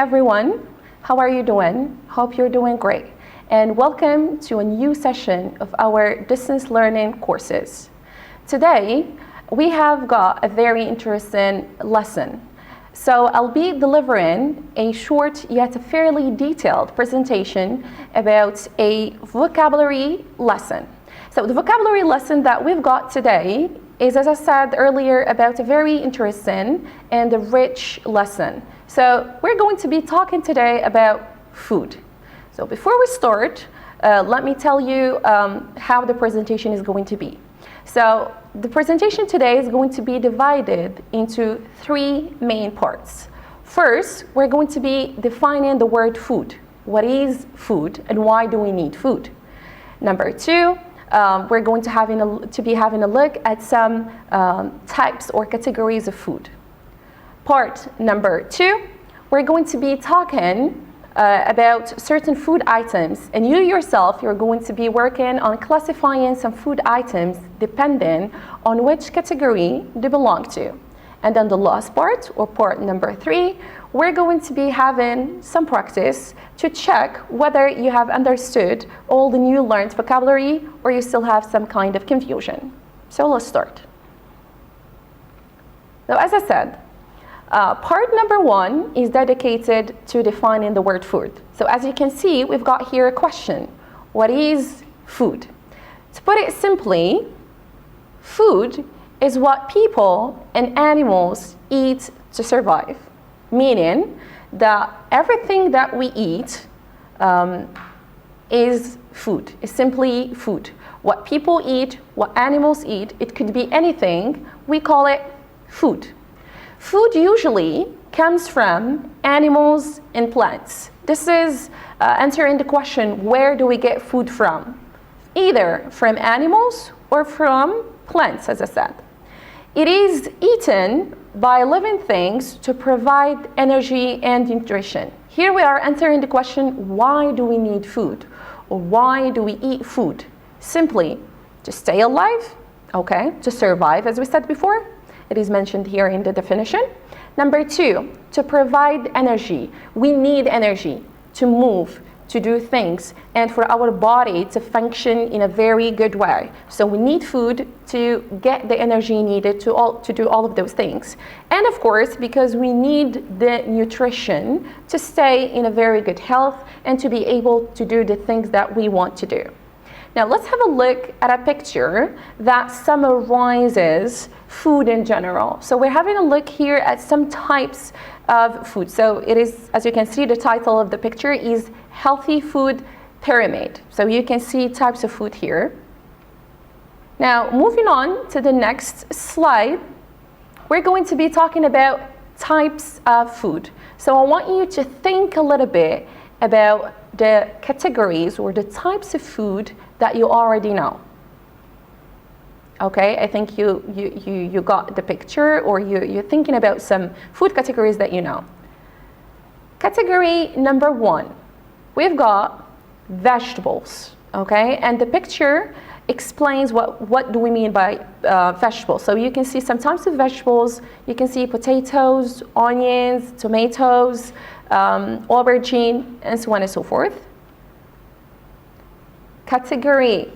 everyone, how are you doing? Hope you're doing great. And welcome to a new session of our distance learning courses. Today, we have got a very interesting lesson. So I'll be delivering a short yet fairly detailed presentation about a vocabulary lesson. So the vocabulary lesson that we've got today is, as I said earlier, about a very interesting and a rich lesson. So we're going to be talking today about food. So before we start, let me tell you how the presentation is going to be. So the presentation today is going to be divided into three main parts. First, we're going to be defining the word food. What is food and why do we need food? Number two, we're going to be having a look at some types or categories of food. Part number two, we're going to be talking about certain food items, and you yourself, you're going to be working on classifying some food items depending on which category they belong to. And then the last part, or part number three, we're going to be having some practice to check whether you have understood all the new learned vocabulary or you still have some kind of confusion. So let's start. So as I said, part number one is dedicated to defining the word food. So as you can see, we've got here a question. What is food? To put it simply, food is what people and animals eat to survive. Meaning that everything that we eat is food, is simply food. What people eat, what animals eat, it could be anything, we call it food. Food usually comes from animals and plants. This is answering the question, where do we get food from? Either from animals or from plants, as I said. It is eaten by living things to provide energy and nutrition. Here we are answering the question, why do we need food? Or why do we eat food? Simply to stay alive, okay, to survive, as we said before. It is mentioned here in the definition. Number two, to provide energy. We need energy to move, to do things, and for our body to function in a very good way. So we need food to get the energy needed to do all of those things. And of course, because we need the nutrition to stay in a very good health and to be able to do the things that we want to do. Now let's have a look at a picture that summarizes food in general. So we're having a look here at some types of food. So it is, as you can see, the title of the picture is Healthy Food Pyramid. So you can see types of food here. Now moving on to the next slide, we're going to be talking about types of food. So I want you to think a little bit about the categories or the types of food that you already know. Okay, I think you got the picture, or you're thinking about some food categories that you know. Category number one, we've got vegetables, okay? And the picture explains what do we mean by vegetables. So you can see some types of vegetables. You can see potatoes, onions, tomatoes, aubergine, and so on and so forth. Category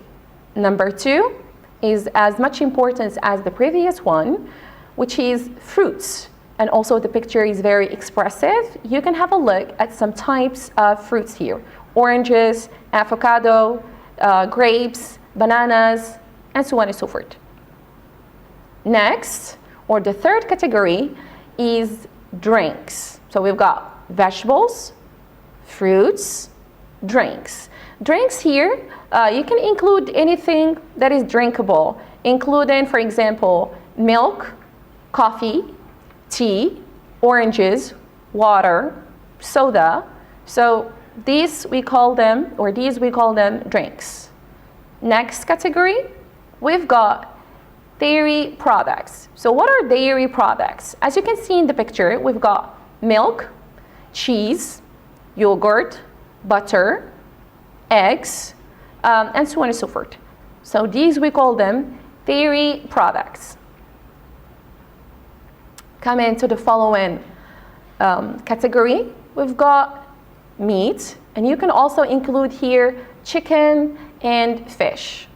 number two is as much importance as the previous one, which is fruits. And also the picture is very expressive. You can have a look at some types of fruits here. Oranges, avocado, grapes, bananas, and so on and so forth. Next, or the third category, is drinks. So we've got vegetables, fruits, drinks. Drinks here, you can include anything that is drinkable, including, for example, milk, coffee, tea, oranges, water, soda. So these we call them drinks. Next category, we've got dairy products. So what are dairy products? As you can see in the picture, we've got milk, cheese, yogurt, butter, eggs, and so on and so forth. So these we call them dairy products. Come into the following category, we've got meat, and you can also include here chicken and fish.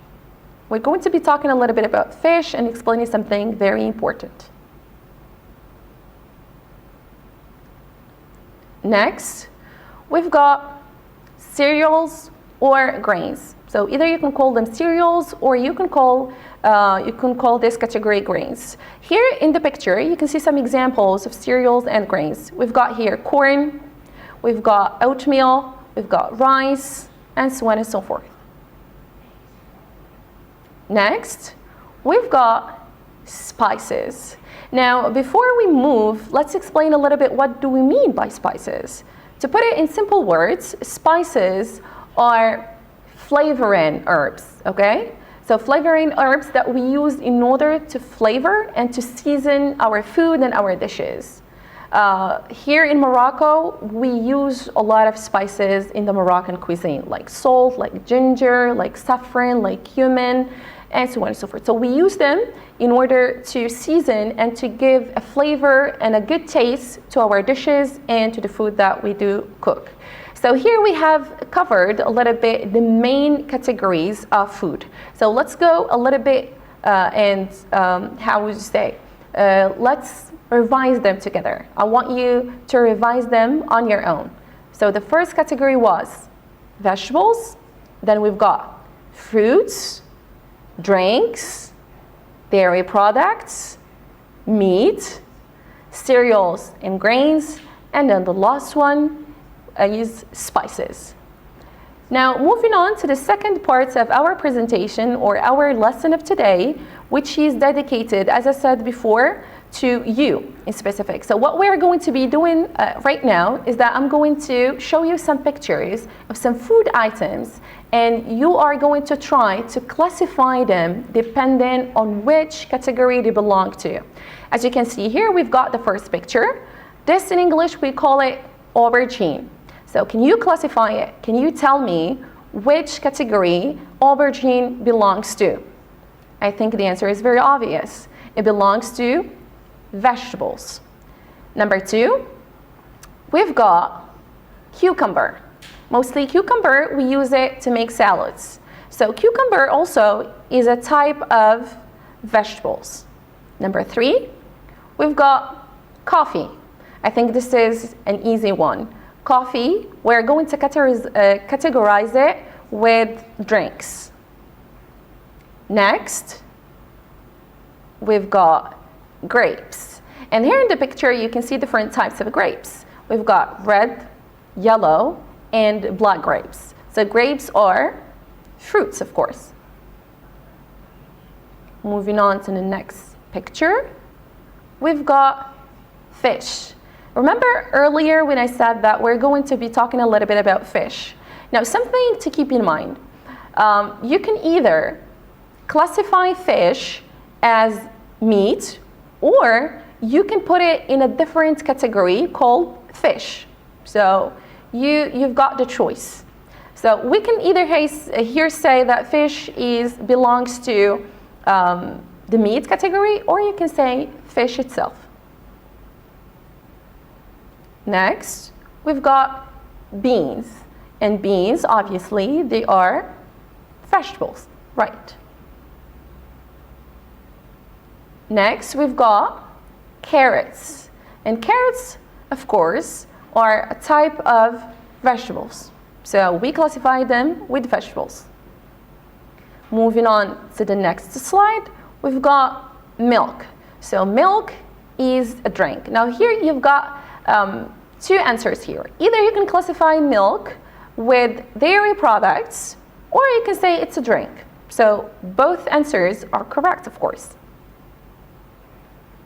We're going to be talking a little bit about fish and explaining something very important. Next, we've got cereals or grains. So either you can call them cereals or you can call this category grains. Here in the picture, you can see some examples of cereals and grains. We've got here corn, we've got oatmeal, we've got rice, and so on and so forth. Next, we've got spices. Now, before we move, let's explain a little bit what do we mean by spices. To put it in simple words, spices are flavoring herbs, okay? So flavoring herbs that we use in order to flavor and to season our food and our dishes. Here in Morocco, we use a lot of spices in the Moroccan cuisine, like salt, like ginger, like saffron, like cumin, and so on and so forth. So we use them in order to season and to give a flavor and a good taste to our dishes and to the food that we do cook. So here we have covered a little bit the main categories of food. So let's go a little bit how would you say? Let's revise them together. I want you to revise them on your own. So the first category was vegetables. Then we've got fruits, drinks, dairy products, meat, cereals and grains, and then the last one is spices. Now, moving on to the second part of our presentation or our lesson of today, which is dedicated, as I said before, to you in specific. So what we're going to be doing right now is that I'm going to show you some pictures of some food items, and you are going to try to classify them depending on which category they belong to. As you can see here, we've got the first picture. This in English, we call it aubergine. So can you classify it? Can you tell me which category aubergine belongs to? I think the answer is very obvious. It belongs to vegetables. Number two, we've got cucumber. Mostly cucumber, we use it to make salads. So cucumber also is a type of vegetables. Number three, we've got coffee. I think this is an easy one. Coffee, we're going to categorize it with drinks. Next, we've got grapes. And here in the picture, you can see different types of grapes. We've got red, yellow, and black grapes. So grapes are fruits, of course. Moving on to the next picture, we've got fish. Remember earlier when I said that we're going to be talking a little bit about fish. Now, something to keep in mind. You can either classify fish as meat, or you can put it in a different category called fish. So you've got the choice. So we can either here say that fish belongs to the meat category, or you can say fish itself. Next, we've got beans. And beans, obviously, they are vegetables, right? Next, we've got carrots. And carrots, of course, are a type of vegetables. So we classify them with vegetables. Moving on to the next slide, we've got milk. So milk is a drink. Now here you've got two answers here. Either you can classify milk with dairy products, or you can say it's a drink. So both answers are correct, of course.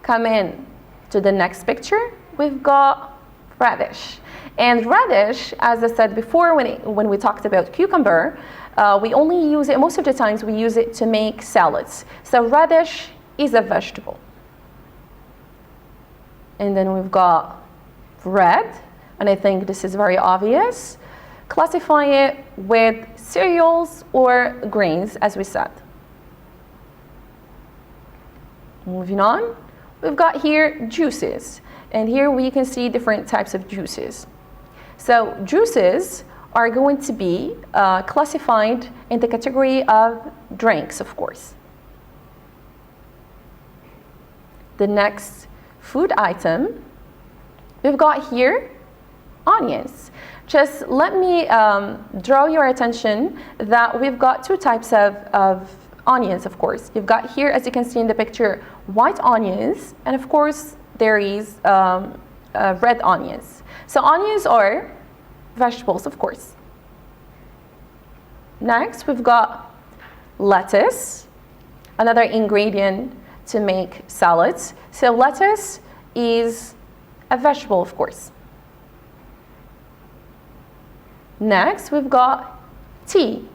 Come in to the next picture, we've got radish. And radish, as I said before, when we talked about cucumber, we only use it, most of the times we use it to make salads. So radish is a vegetable. And then we've got bread, and I think this is very obvious. Classify it with cereals or grains, as we said. Moving on, we've got here juices. And here we can see different types of juices. So juices are going to be classified in the category of drinks, of course. The next food item, we've got here onions. Just let me draw your attention that we've got two types of onions, of course. You've got here, as you can see in the picture, white onions, and of course there is red onions. So onions are vegetables, of course. Next, we've got lettuce, another ingredient to make salads. So lettuce is a vegetable, of course. Next, we've got tea.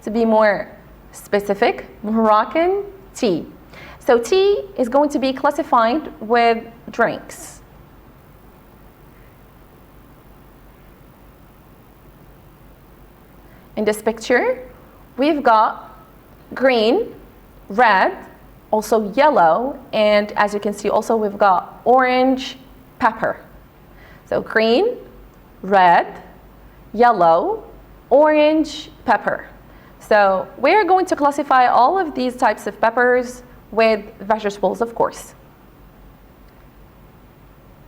To be more specific, Moroccan tea. So tea is going to be classified with drinks. In this picture, we've got green, red, also yellow, and as you can see also we've got orange pepper. So green, red, yellow, orange pepper. So we're going to classify all of these types of peppers with vegetables, of course.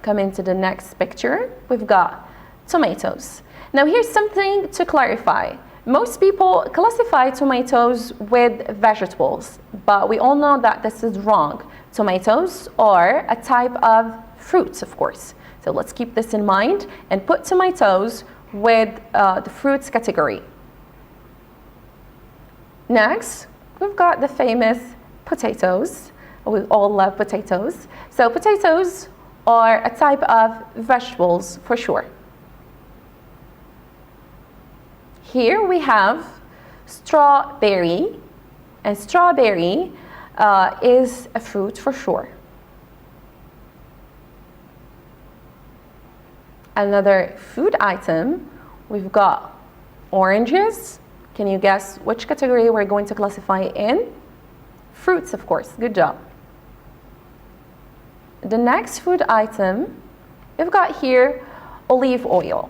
Coming to the next picture, we've got tomatoes. Now here's something to clarify. Most people classify tomatoes with vegetables, but we all know that this is wrong. Tomatoes are a type of fruits, of course. So let's keep this in mind and put tomatoes with the fruits category. Next, we've got the famous potatoes. We all love potatoes. So potatoes are a type of vegetables for sure. Here we have strawberry, and strawberry is a fruit for sure. Another food item, we've got oranges. Can you guess which category we're going to classify in? Fruits, of course. Good job. The next food item, we've got here olive oil.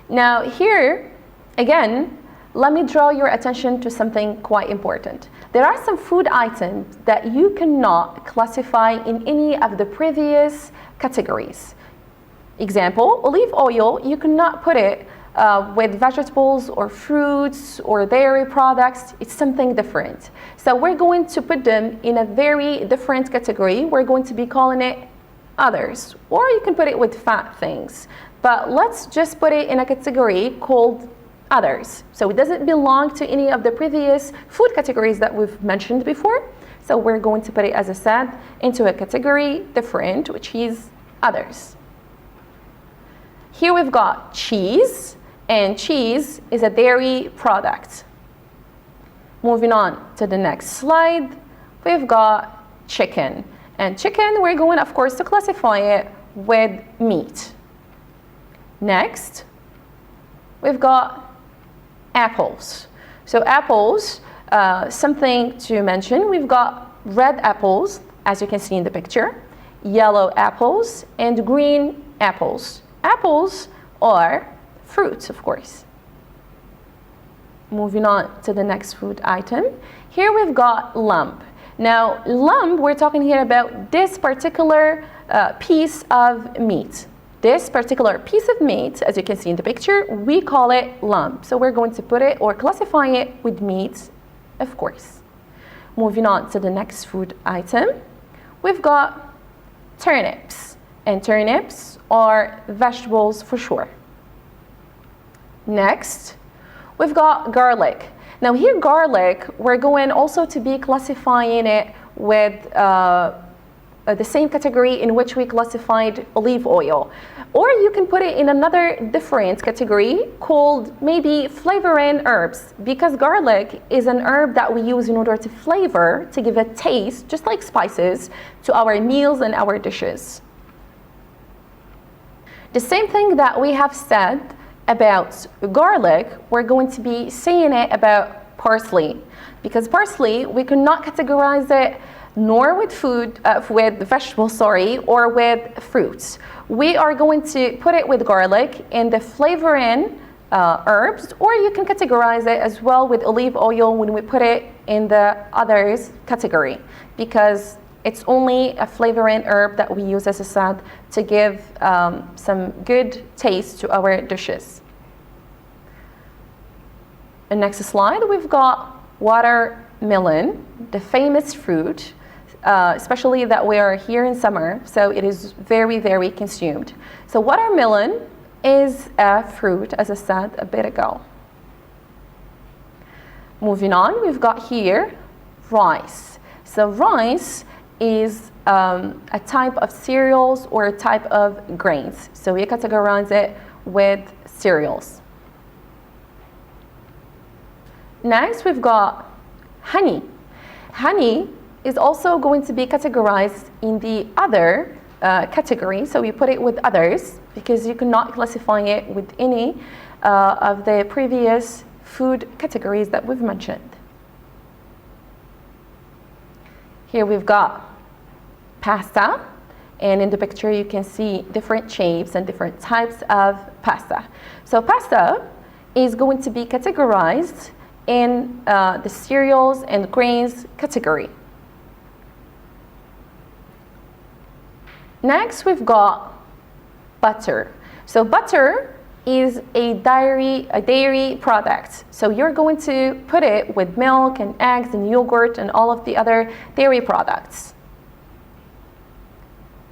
Now here, again, let me draw your attention to something quite important. There are some food items that you cannot classify in any of the previous categories. Example, olive oil, you cannot put it with vegetables or fruits or dairy products. It's something different. So we're going to put them in a very different category. We're going to be calling it others, or you can put it with fat things. But let's just put it in a category called others. So it doesn't belong to any of the previous food categories that we've mentioned before. So we're going to put it, as I said, into a category different, which is others. Here we've got cheese, and cheese is a dairy product. Moving on to the next slide, we've got chicken. And chicken, we're going, of course, to classify it with meat. Next, we've got apples. So apples, something to mention, we've got red apples, as you can see in the picture, yellow apples, and green apples. Apples are fruits, of course. Moving on to the next food item. Here we've got lump. Now, lump, we're talking here about this particular piece of meat. This particular piece of meat, as you can see in the picture, we call it lump. So we're going to put it or classify it with meat, of course. Moving on to the next food item, we've got turnips. And turnips are vegetables for sure. Next, we've got garlic. Now here garlic, we're going also to be classifying it with the same category in which we classified olive oil. Or you can put it in another different category called maybe flavoring herbs, because garlic is an herb that we use in order to flavor, to give a taste, just like spices, to our meals and our dishes. The same thing that we have said about garlic, we're going to be saying it about parsley, because parsley, we cannot categorize it nor with with vegetables, sorry, or with fruits. We are going to put it with garlic and the flavoring herbs, or you can categorize it as well with olive oil when we put it in the others category, because it's only a flavoring herb that we use, as I said, to give some good taste to our dishes. The next slide, we've got watermelon, the famous fruit, especially that we are here in summer, so it is very, very consumed. So watermelon is a fruit, as I said a bit ago. Moving on, we've got here rice. So rice is a type of cereals or a type of grains. So we categorize it with cereals. Next, we've got honey. Honey is also going to be categorized in the other category, so we put it with others because you cannot classify it with any of the previous food categories that we've mentioned. Here we've got pasta, and in the picture you can see different shapes and different types of pasta. So pasta is going to be categorized in the cereals and grains category. Next, we've got butter. So butter is a dairy product. So you're going to put it with milk and eggs and yogurt and all of the other dairy products.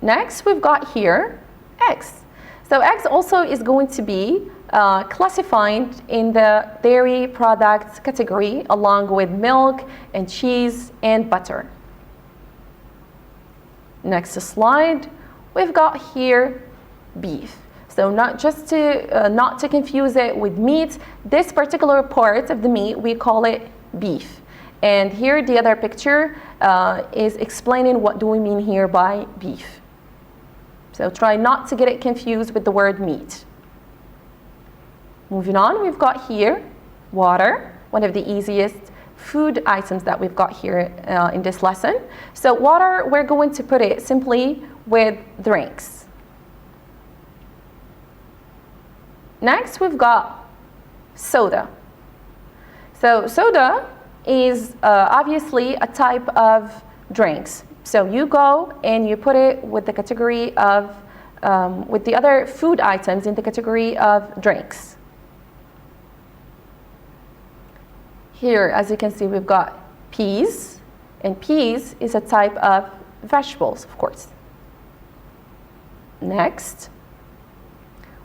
Next, we've got here eggs. So eggs also is going to be classified in the dairy products category along with milk and cheese and butter. Next slide, we've got here beef. So not to confuse it with meat, this particular part of the meat we call it beef. And here the other picture is explaining what do we mean here by beef. So try not to get it confused with the word meat. Moving on, we've got here water, one of the easiest food items that we've got here in this lesson. So water, we're going to put it simply with drinks. Next, we've got soda. So soda is obviously a type of drinks. So you go and you put it with the category of, with the other food items in the category of drinks. Here, as you can see, we've got peas, and peas is a type of vegetables, of course. Next,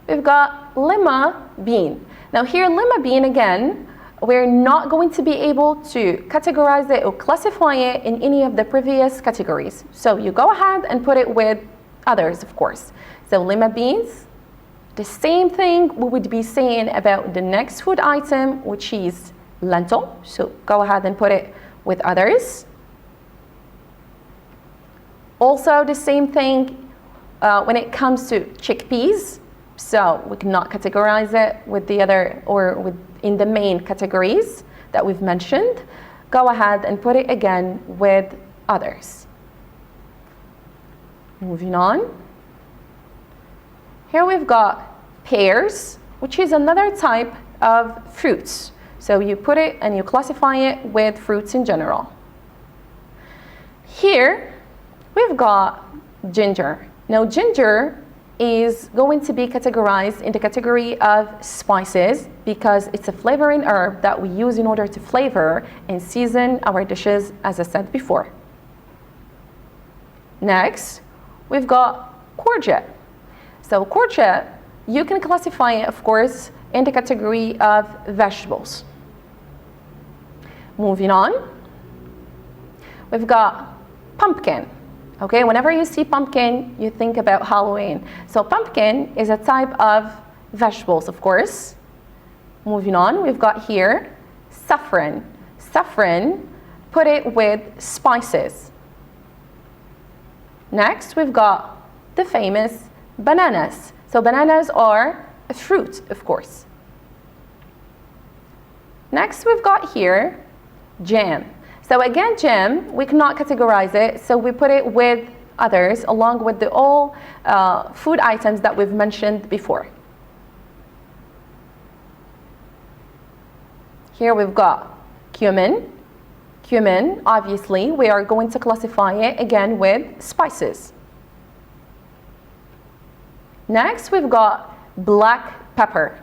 we've got lima bean. Now here, lima bean, again, we're not going to be able to categorize it or classify it in any of the previous categories. So you go ahead and put it with others, of course. So lima beans, the same thing we would be saying about the next food item, which is lentil. So go ahead and put it with others. Also the same thing when it comes to chickpeas. So we cannot categorize it with the other or in the main categories that we've mentioned. Go ahead and put it again with others. Moving on. Here we've got pears, which is another type of fruits. So you put it and you classify it with fruits in general. Here we've got ginger. Now ginger is going to be categorized in the category of spices because it's a flavoring herb that we use in order to flavor and season our dishes, as I said before. Next, we've got courgette. So courgette, you can classify it, of course, in the category of vegetables. Moving on, we've got pumpkin. Okay, whenever you see pumpkin, you think about Halloween. So pumpkin is a type of vegetables, of course. Moving on, we've got here saffron. Saffron, put it with spices. Next, we've got the famous bananas. So bananas are a fruit, of course. Next, we've got here jam. So again, gym, we cannot categorize it, so we put it with others along with the all food items that we've mentioned before. Here we've got cumin. Cumin, obviously, we are going to classify it again with spices. Next, we've got black pepper.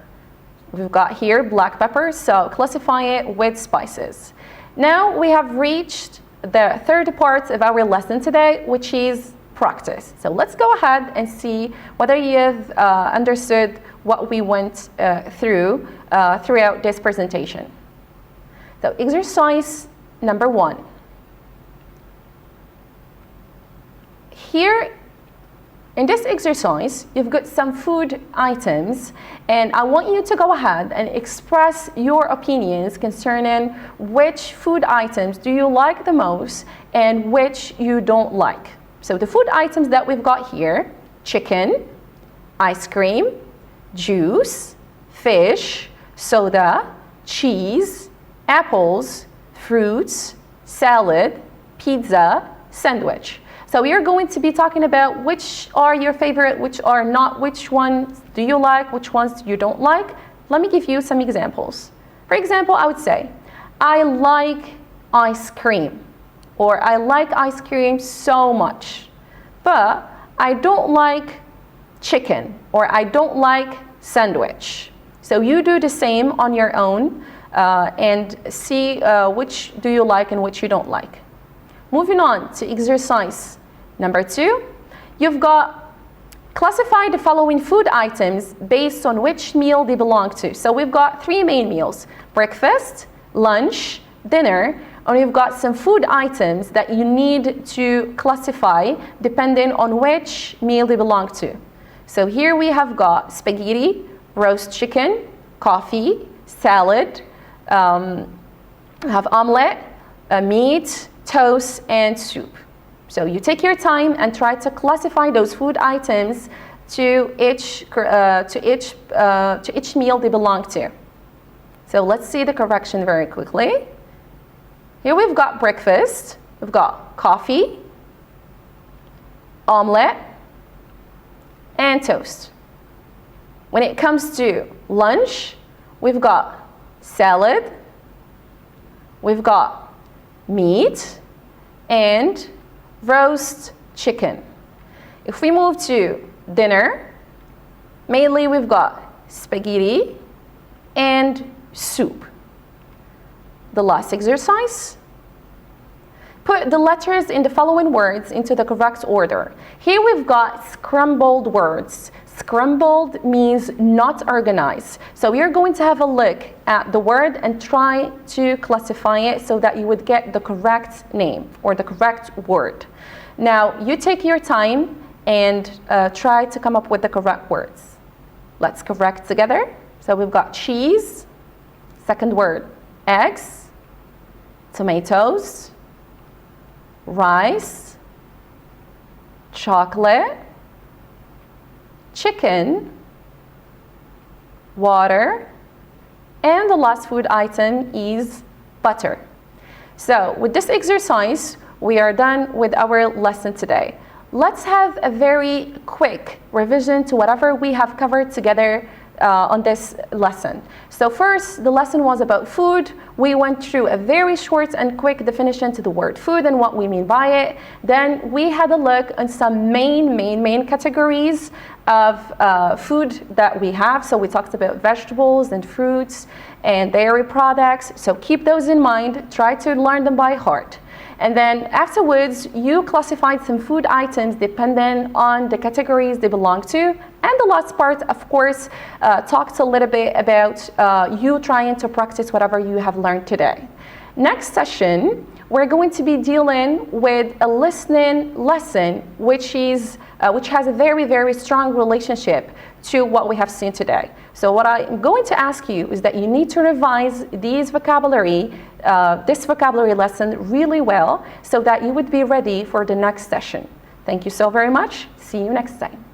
We've got here black pepper, so classify it with spices. Now we have reached the third part of our lesson today, which is practice. So let's go ahead and see whether you've understood what we went through throughout this presentation. So exercise number 1. Here in this exercise, you've got some food items, and I want you to go ahead and express your opinions concerning which food items do you like the most and which you don't like. So the food items that we've got here: chicken, ice cream, juice, fish, soda, cheese, apples, fruits, salad, pizza, sandwich. So we are going to be talking about which are your favorite, which are not, which ones do you like, which ones you don't like. Let me give you some examples. For example, I would say, I like ice cream, or I like ice cream so much, but I don't like chicken, or I don't like sandwich. So you do the same on your own and see which do you like and which you don't like. Moving on to exercise number 2, you've got classify the following food items based on which meal they belong to. So we've got 3 main meals: breakfast, lunch, dinner, and we've got some food items that you need to classify depending on which meal they belong to. So here we have got spaghetti, roast chicken, coffee, salad, we have omelette, meat, toast, and soup. So you take your time and try to classify those food items to each meal they belong to. So let's see the correction very quickly. Here we've got breakfast, we've got coffee, omelette, and toast. When it comes to lunch, we've got salad, we've got meat, and roast chicken. If we move to dinner, mainly we've got spaghetti and soup. The last exercise: put the letters in the following words into the correct order. Here we've got scrambled words. Scrambled means not organized. So we are going to have a look at the word and try to classify it so that you would get the correct name or the correct word. Now you take your time and try to come up with the correct words. Let's correct together. So we've got cheese, second word, eggs, tomatoes, rice, chocolate, chicken, water, and the last food item is butter. So with this exercise, we are done with our lesson today. Let's have a very quick revision to whatever we have covered together on this lesson. So first, the lesson was about food. We went through a very short and quick definition to the word food and what we mean by it. Then we had a look on some main categories of food that we have. So we talked about vegetables and fruits and dairy products. So keep those in mind. Try to learn them by heart. And then afterwards, you classified some food items depending on the categories they belong to. And the last part, of course, talked a little bit about you trying to practice whatever you have learned today. Next session, we're going to be dealing with a listening lesson, which has a very strong relationship to what we have seen today. So what I'm going to ask you is that you need to revise this vocabulary lesson really well so that you would be ready for the next session. Thank you so very much. See you next time.